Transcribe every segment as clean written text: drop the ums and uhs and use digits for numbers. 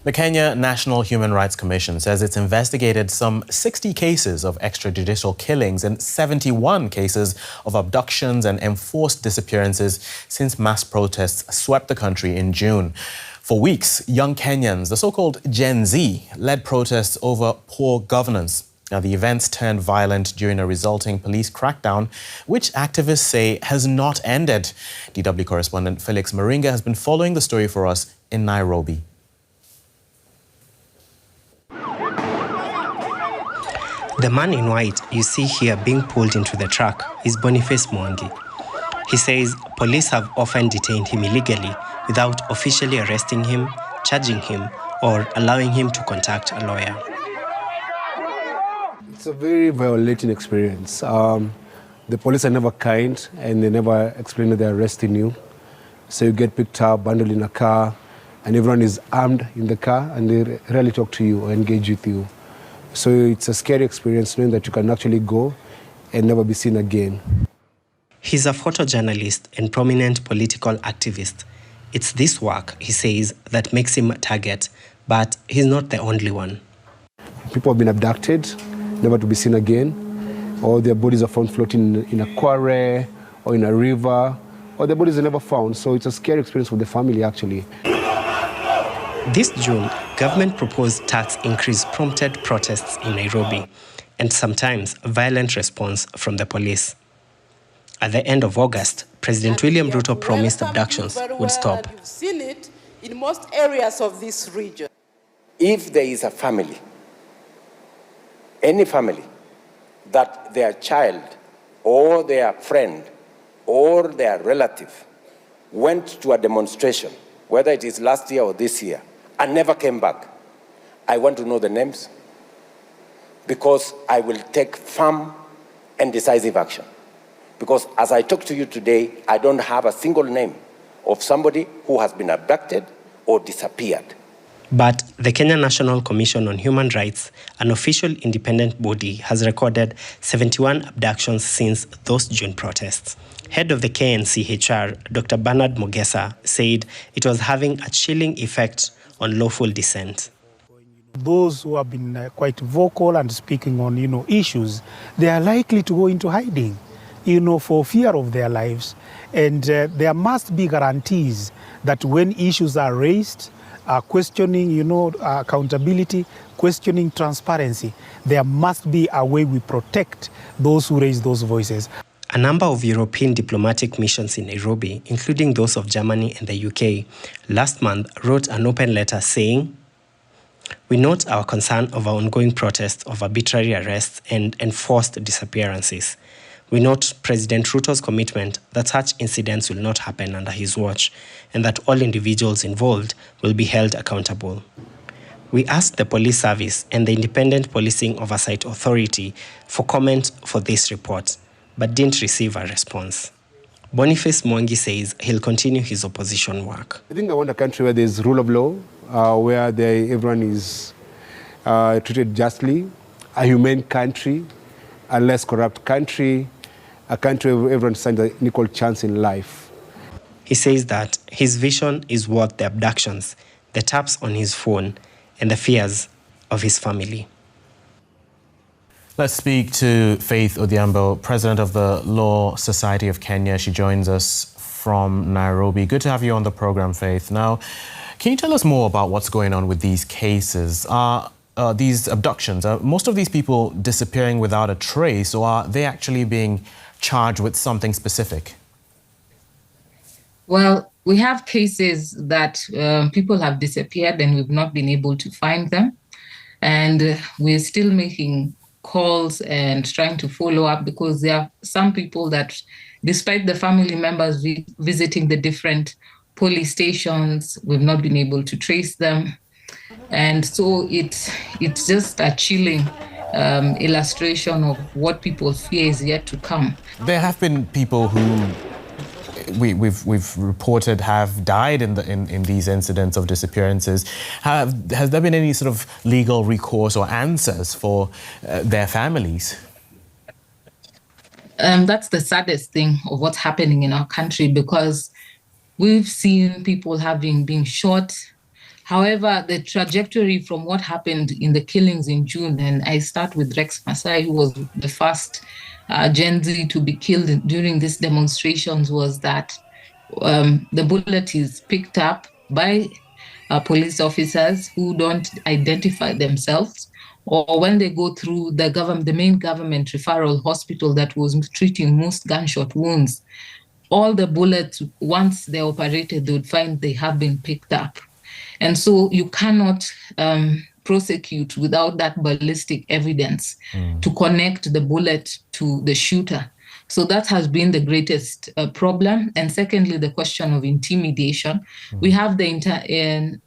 The Kenya National Human Rights Commission says it's investigated some 60 cases of extrajudicial killings and 71 cases of abductions and enforced disappearances since mass protests swept the country in June. For weeks, young Kenyans, the so-called Gen Z, led protests over poor governance. Now, the events turned violent during a resulting police crackdown, which activists say has not ended. DW correspondent Felix Maringa has been following the story for us in Nairobi. The man in white you see here being pulled into the truck is Boniface Mwangi. He says police have often detained him illegally without officially arresting him, charging him, or allowing him to contact a lawyer. It's a very violating experience. The police are never kind and they never explain that they're arresting you. So you get picked up, bundled in a car, and everyone is armed in the car and they rarely talk to you or engage with you. So it's a scary experience knowing that you can actually go and never be seen again. He's a photojournalist and prominent political activist. It's this work, he says, that makes him a target, but he's not the only one. People have been abducted, never to be seen again, or their bodies are found floating in a quarry or in a river, or their bodies are never found. So it's a scary experience for the family, actually. This June, government-proposed tax increase prompted protests in Nairobi and sometimes a violent response from the police. At the end of August, President William Ruto promised abductions would stop. You've seen it in most areas of this region. If there is a family, any family, that their child or their friend or their relative went to a demonstration, whether it is last year or this year, and never came back, I want to know the names, because I will take firm and decisive action. Because as I talk to you today, I don't have a single name of somebody who has been abducted or disappeared. But the Kenya National Commission on Human Rights, an official independent body, has recorded 71 abductions since those June protests. Head of the KNCHR, Dr. Bernard Mogesa, said it was having a chilling effect on lawful dissent. Those who have been quite vocal and speaking on, issues, they are likely to go into hiding, for fear of their lives. And there must be guarantees that when issues are raised, questioning, accountability, questioning transparency, there must be a way we protect those who raise those voices. A number of European diplomatic missions in Nairobi, including those of Germany and the UK, last month wrote an open letter saying, "We note our concern over ongoing protests of arbitrary arrests and enforced disappearances. We note President Ruto's commitment that such incidents will not happen under his watch and that all individuals involved will be held accountable. We asked the Police Service and the Independent Policing Oversight Authority for comment for this report, but didn't receive a response." Boniface Mwangi says he'll continue his opposition work. I think I want a country where there's rule of law, where everyone is treated justly, a humane country, a less corrupt country, a country where everyone stands an equal chance in life. He says that his vision is worth the abductions, the taps on his phone, and the fears of his family. Let's speak to Faith Odhiambo, president of the Law Society of Kenya. She joins us from Nairobi. Good to have you on the program, Faith. Now, can you tell us more about what's going on with these cases? These abductions, most of these people disappearing without a trace, or are they actually being charged with something specific? Well, we have cases that people have disappeared and we've not been able to find them. And we're still making calls and trying to follow up, because there are some people that, despite the family members visiting the different police stations, we've not been able to trace them. And so it's just a chilling illustration of what people fear is yet to come. There have been people who we've reported have died in these incidents of disappearances. Has there been any sort of legal recourse or answers for their families? That's the saddest thing of what's happening in our country, because we've seen people being shot, However, the trajectory from what happened in the killings in June, and I start with Rex Masai, who was the first Gen Z to be killed during these demonstrations, was that the bullet is picked up by police officers who don't identify themselves, or when they go through the main government referral hospital that was treating most gunshot wounds, all the bullets, once they're operated, they would find they have been picked up. And so you cannot prosecute without that ballistic evidence to connect the bullet to the shooter. So that has been the greatest problem. And secondly, the question of intimidation. We have the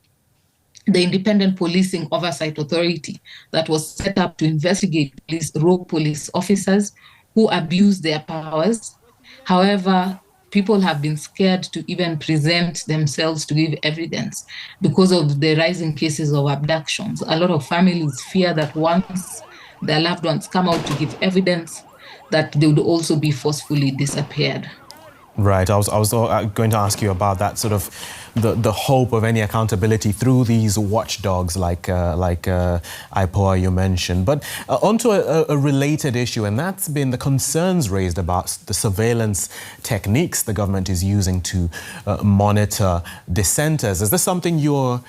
Independent Policing Oversight Authority that was set up to investigate rogue police officers who abuse their powers. However, people have been scared to even present themselves to give evidence because of the rising cases of abductions. A lot of families fear that once their loved ones come out to give evidence, that they would also be forcefully disappeared. Right. I was going to ask you about that, sort of the hope of any accountability through these watchdogs like IPOA you mentioned. But onto a related issue, and that's been the concerns raised about the surveillance techniques the government is using to monitor dissenters. Is this something you're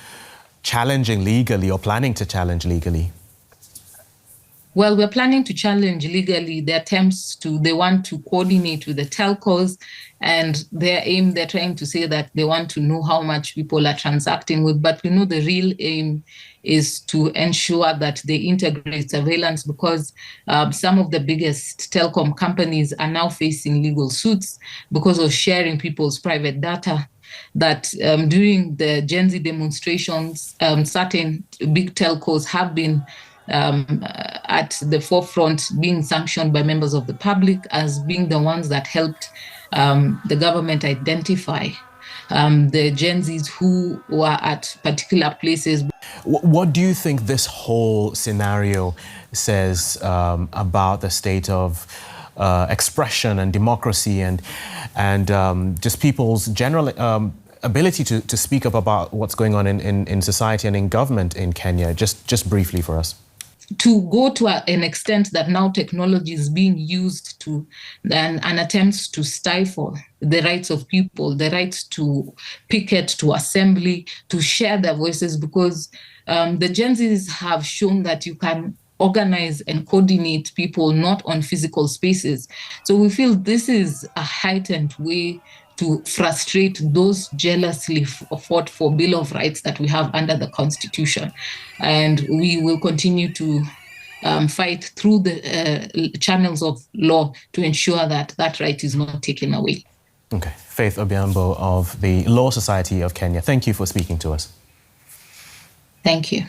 challenging legally or planning to challenge legally? Well, we're planning to challenge legally the attempts they want to coordinate with the telcos, and they're trying to say that they want to know how much people are transacting with. But we know the real aim is to ensure that they integrate surveillance, because some of the biggest telecom companies are now facing legal suits because of sharing people's private data. That during the Gen Z demonstrations, certain big telcos have been at the forefront, being sanctioned by members of the public as being the ones that helped the government identify the Gen Zs who were at particular places. What do you think this whole scenario says about the state of expression and democracy and just people's general ability to speak up about what's going on in society and in government in Kenya? Just briefly for us. To go to an extent that now technology is being used to and attempts to stifle the rights of people, the rights to picket, to assembly, to share their voices, because the Gen Zs have shown that you can organize and coordinate people not on physical spaces. So we feel this is a heightened way to frustrate those jealously fought for Bill of Rights that we have under the Constitution. And we will continue to fight through the channels of law to ensure that that right is not taken away. Okay. Faith Odhiambo of the Law Society of Kenya, thank you for speaking to us. Thank you.